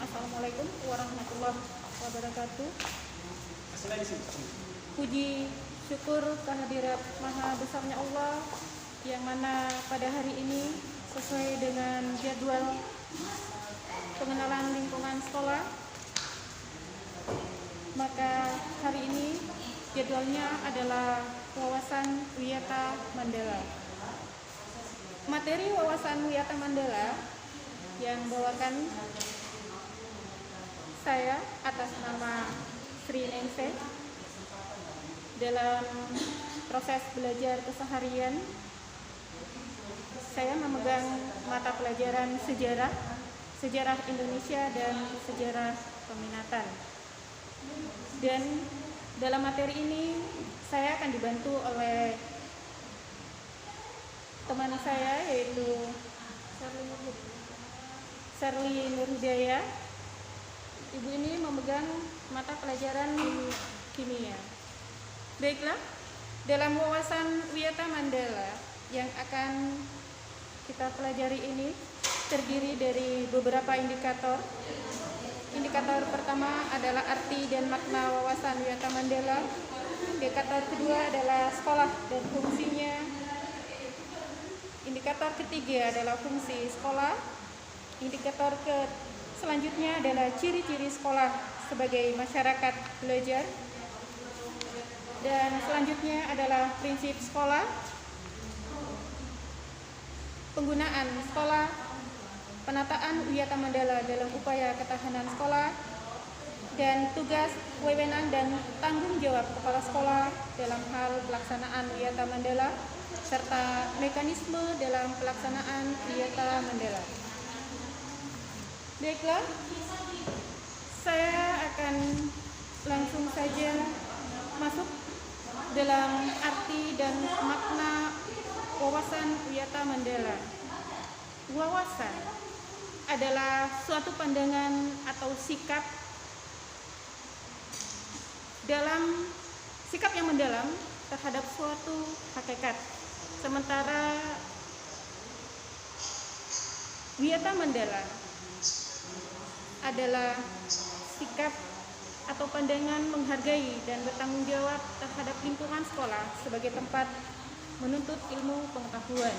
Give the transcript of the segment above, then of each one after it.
Assalamualaikum warahmatullahi wabarakatuh. Puji syukur kehadirat Maha Besarnya Allah, yang mana pada hari ini sesuai dengan jadwal pengenalan lingkungan sekolah, maka hari ini jadwalnya adalah wawasan Wiyata Mandala. Materi wawasan Wiyata Mandala yang bawakan saya atas nama Sri Ningsih dalam proses belajar keseharian. Saya memegang mata pelajaran sejarah Indonesia dan sejarah peminatan. Dan dalam materi ini saya akan dibantu oleh teman saya, yaitu Sherly Nurhidayah. Ibu ini memegang mata pelajaran kimia. Baiklah, dalam wawasan Wiyata Mandala yang akan kita pelajari ini terdiri dari beberapa indikator. Indikator pertama adalah arti dan makna wawasan Wiyata Mandala. Indikator kedua adalah sekolah dan fungsinya. Indikator ketiga adalah fungsi sekolah. Indikator selanjutnya adalah ciri-ciri sekolah sebagai masyarakat belajar. Dan selanjutnya adalah prinsip sekolah, penggunaan sekolah, penataan Wiyata Mandala dalam upaya ketahanan sekolah, dan tugas, wewenang, dan tanggung jawab kepala sekolah dalam hal pelaksanaan Wiyata Mandala, serta mekanisme dalam pelaksanaan Wiyata Mandala. Baiklah, saya akan langsung saja masuk dalam arti dan makna wawasan Wiyata Mandala. Wawasan adalah suatu pandangan atau sikap yang mendalam terhadap suatu hakikat. Sementara Wiyata Mandala adalah sikap atau pandangan menghargai dan bertanggung jawab terhadap lingkungan sekolah sebagai tempat menuntut ilmu pengetahuan.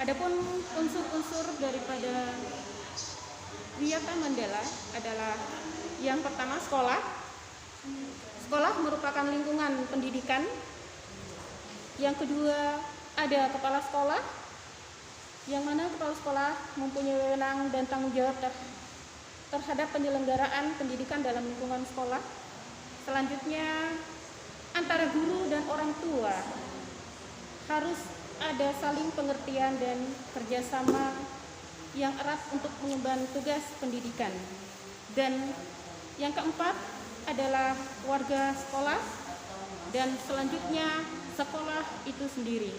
Adapun unsur-unsur daripada Wiyata Mandala adalah yang pertama sekolah. Sekolah merupakan lingkungan pendidikan. Yang kedua ada kepala sekolah, yang mana kepala sekolah mempunyai wewenang dan tanggung jawab terhadap penyelenggaraan pendidikan dalam lingkungan sekolah. Selanjutnya, antara guru dan orang tua harus ada saling pengertian dan kerjasama yang erat untuk mengemban tugas pendidikan. Dan yang keempat adalah warga sekolah, dan selanjutnya sekolah itu sendiri.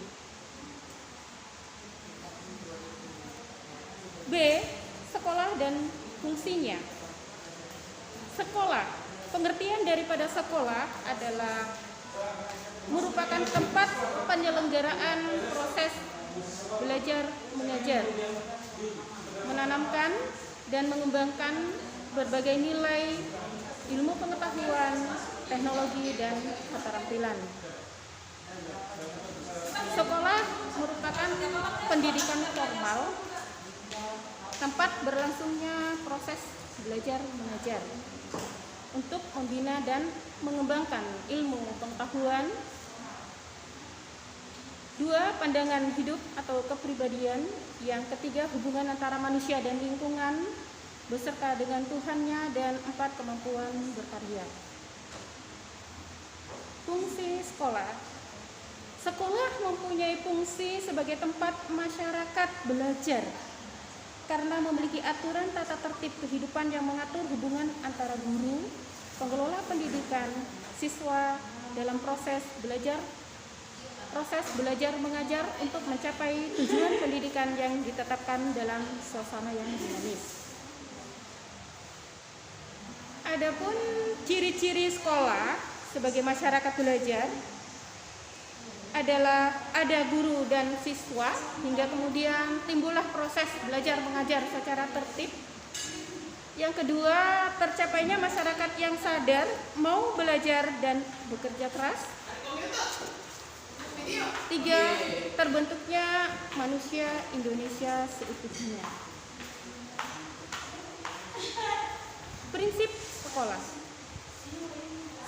B. Sekolah dan fungsinya. Sekolah, pengertian daripada sekolah adalah merupakan tempat penyelenggaraan proses belajar mengajar, menanamkan dan mengembangkan berbagai nilai ilmu pengetahuan, teknologi, dan keterampilan. Sekolah merupakan pendidikan formal, tempat berlangsungnya proses belajar mengajar untuk membina dan mengembangkan ilmu pengetahuan. 2. Pandangan hidup atau kepribadian. Yang ketiga, hubungan antara manusia dan lingkungan beserta dengan Tuhannya. Dan 4. Kemampuan berkarya. Fungsi sekolah. Sekolah mempunyai fungsi sebagai tempat masyarakat belajar karena memiliki aturan tata tertib kehidupan yang mengatur hubungan antara guru, pengelola pendidikan, siswa dalam proses belajar mengajar untuk mencapai tujuan pendidikan yang ditetapkan dalam suasana yang dinamis. Adapun ciri-ciri sekolah sebagai masyarakat belajar adalah ada guru dan siswa, hingga kemudian timbullah proses belajar mengajar secara tertib. Yang kedua, tercapainya masyarakat yang sadar, mau belajar dan bekerja keras. 3, terbentuknya manusia Indonesia seutuhnya. Prinsip sekolah.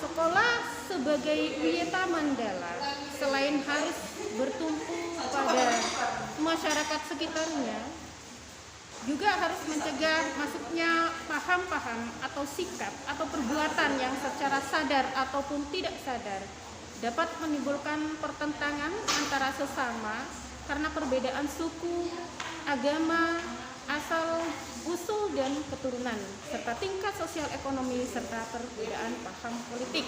Sekolah sebagai wiyata mandala selain harus bertumpu pada masyarakat sekitarnya, juga harus mencegah masuknya paham-paham atau sikap atau perbuatan yang secara sadar ataupun tidak sadar dapat menimbulkan pertentangan antara sesama karena perbedaan suku, agama, asal usul dan keturunan, serta tingkat sosial ekonomi serta perbedaan paham politik.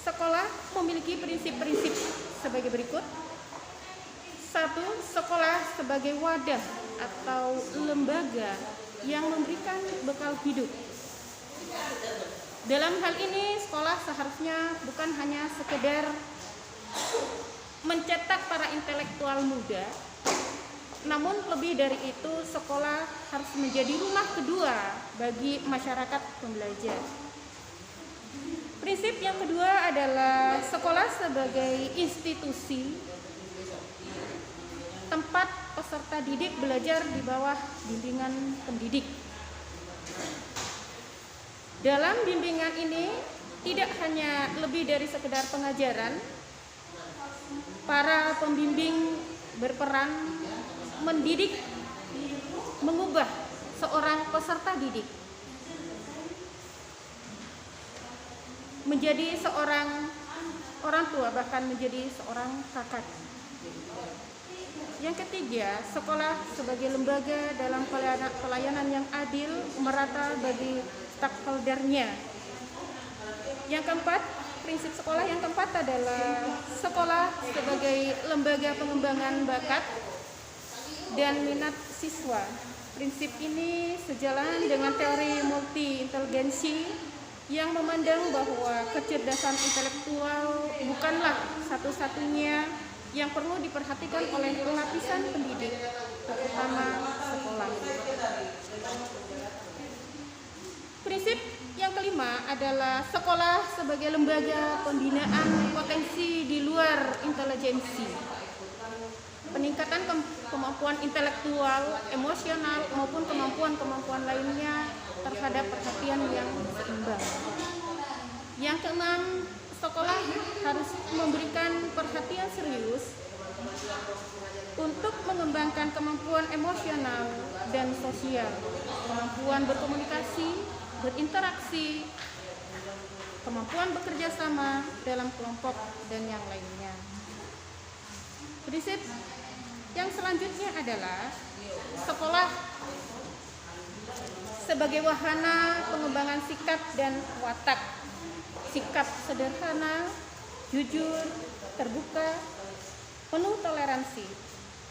Sekolah memiliki prinsip-prinsip sebagai berikut. 1. Sekolah sebagai wadah atau lembaga yang memberikan bekal hidup. Dalam hal ini, sekolah seharusnya bukan hanya sekedar mencetak para intelektual muda, namun lebih dari itu, sekolah harus menjadi rumah kedua bagi masyarakat pembelajar. Prinsip yang kedua adalah sekolah sebagai institusi tempat peserta didik belajar di bawah bimbingan pendidik. Dalam bimbingan ini tidak hanya lebih dari sekedar pengajaran, para pembimbing berperan mendidik, mengubah seorang peserta didik menjadi seorang orang tua, bahkan menjadi seorang kakak. Yang ketiga, sekolah sebagai lembaga dalam pelayanan yang adil, merata bagi stakeholdernya. Yang keempat, prinsip sekolah yang keempat adalah sekolah sebagai lembaga pengembangan bakat dan minat siswa. Prinsip ini sejalan dengan teori multi-inteligensi yang memandang bahwa kecerdasan intelektual bukanlah satu-satunya yang perlu diperhatikan oleh lapisan pendidik, terutama sekolah. Prinsip yang kelima adalah sekolah sebagai lembaga pembinaan potensi di luar intelijensi. Peningkatan kemampuan intelektual, emosional, maupun kemampuan-kemampuan lainnya terhadap perhatian yang seimbang. Yang keenam, sekolah harus memberikan perhatian serius untuk mengembangkan kemampuan emosional dan sosial, kemampuan berkomunikasi, berinteraksi, kemampuan bekerja sama dalam kelompok, dan yang lainnya. Prinsip yang selanjutnya adalah sekolah sebagai wahana pengembangan sikap dan watak. Sikap sederhana, jujur, terbuka, penuh toleransi,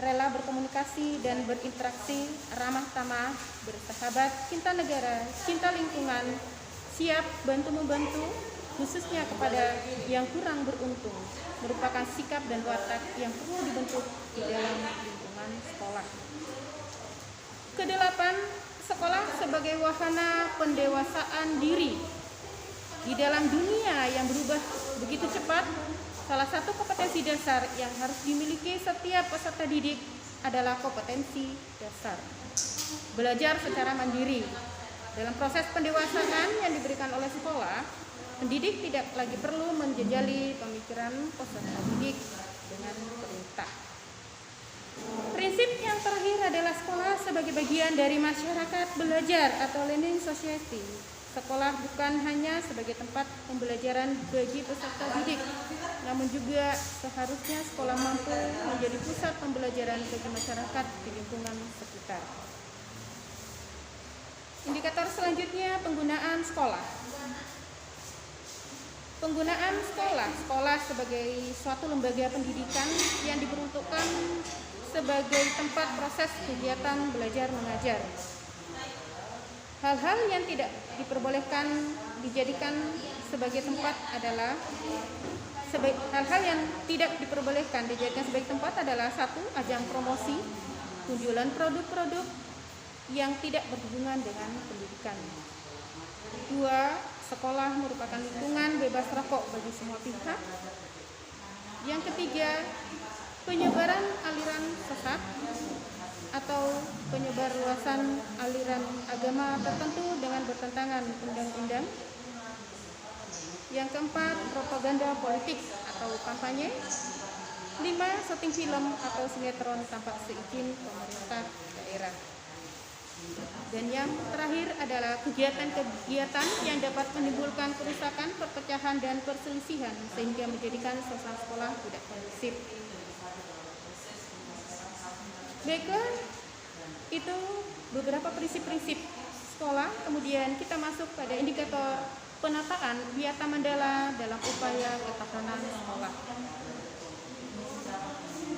rela berkomunikasi dan berinteraksi, ramah tamah, bersahabat, cinta negara, cinta lingkungan, siap bantu-membantu, khususnya kepada yang kurang beruntung, merupakan sikap dan watak yang perlu dibentuk di dalam lingkungan sekolah. Kedelapan, sekolah sebagai wahana pendewasaan diri. Di dalam dunia yang berubah begitu cepat, salah satu kompetensi dasar yang harus dimiliki setiap peserta didik adalah kompetensi dasar. Belajar secara mandiri. Dalam proses pendewasaan yang diberikan oleh sekolah, pendidik tidak lagi perlu menjejali pemikiran peserta didik dengan perintah. Prinsip yang terakhir adalah sekolah sebagai bagian dari masyarakat belajar atau learning society. Sekolah bukan hanya sebagai tempat pembelajaran bagi peserta didik, namun juga seharusnya sekolah mampu menjadi pusat pembelajaran bagi masyarakat di lingkungan sekitar. Indikator selanjutnya, penggunaan sekolah. Penggunaan sekolah sebagai suatu lembaga pendidikan yang diperuntukkan sebagai tempat proses kegiatan belajar mengajar. Hal-hal yang tidak diperbolehkan dijadikan sebagai tempat adalah hal-hal yang tidak diperbolehkan dijadikan sebagai tempat adalah 1. Ajang promosi, kunjulan produk-produk, yang tidak berhubungan dengan pendidikan. 2. Sekolah merupakan lingkungan bebas rokok bagi semua pihak. Yang ketiga, penyebaran aliran sesat atau penyebar luasan aliran agama tertentu dengan bertentangan undang-undang. Yang keempat, propaganda politik atau kampanye. 5. Syuting film atau sinetron tanpa seizin pemerintah daerah. Dan yang terakhir adalah kegiatan-kegiatan yang dapat menimbulkan kerusakan, perpecahan, dan perselisihan sehingga menjadikan suasana sekolah tidak kondusif. Baiklah, itu beberapa prinsip-prinsip sekolah. Kemudian kita masuk pada indikator penataan Wiyata Mandala dalam upaya ketahanan sekolah.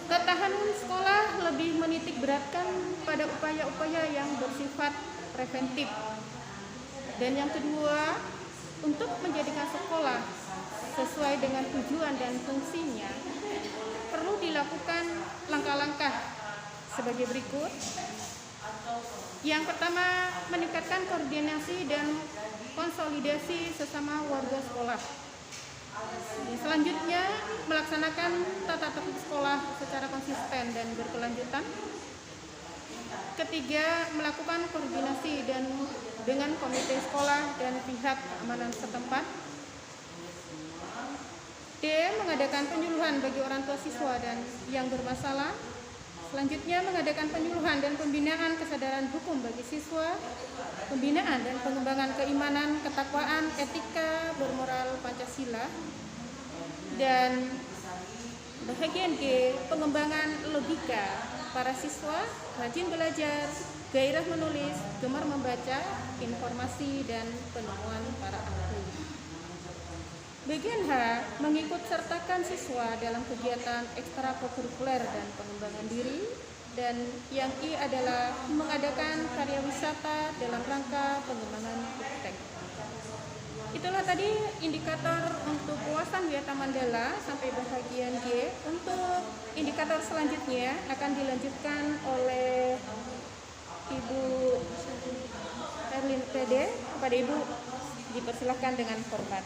Ketahanan sekolah lebih menitik beratkan pada upaya-upaya yang bersifat preventif. Dan yang kedua, untuk menjadikan sekolah sesuai dengan tujuan dan fungsinya, perlu dilakukan langkah-langkah sebagai berikut. Yang pertama, meningkatkan koordinasi dan konsolidasi sesama warga sekolah. Selanjutnya, melaksanakan tata tertib sekolah secara konsisten dan berkelanjutan. Ketiga, melakukan koordinasi dengan komite sekolah dan pihak keamanan setempat. D. Mengadakan penyuluhan bagi orang tua siswa dan yang bermasalah. Selanjutnya, mengadakan penyuluhan dan pembinaan kesadaran hukum bagi siswa, pembinaan dan pengembangan keimanan, ketakwaan, etika, bermoral Pancasila. Dan bagian G, pengembangan logika para siswa, rajin belajar, gairah menulis, gemar membaca, informasi, dan penemuan para ahli. Bagian H, mengikut sertakan siswa dalam kegiatan ekstrakurikuler dan pengembangan diri. Dan yang I adalah mengadakan karya wisata dalam rangka pengembangan iptek. Itulah tadi indikator untuk wawasan Wiyata Mandala sampai bagian G. Untuk indikator selanjutnya akan dilanjutkan oleh Ibu Erlin PD. Kepada Ibu dipersilahkan dengan hormat.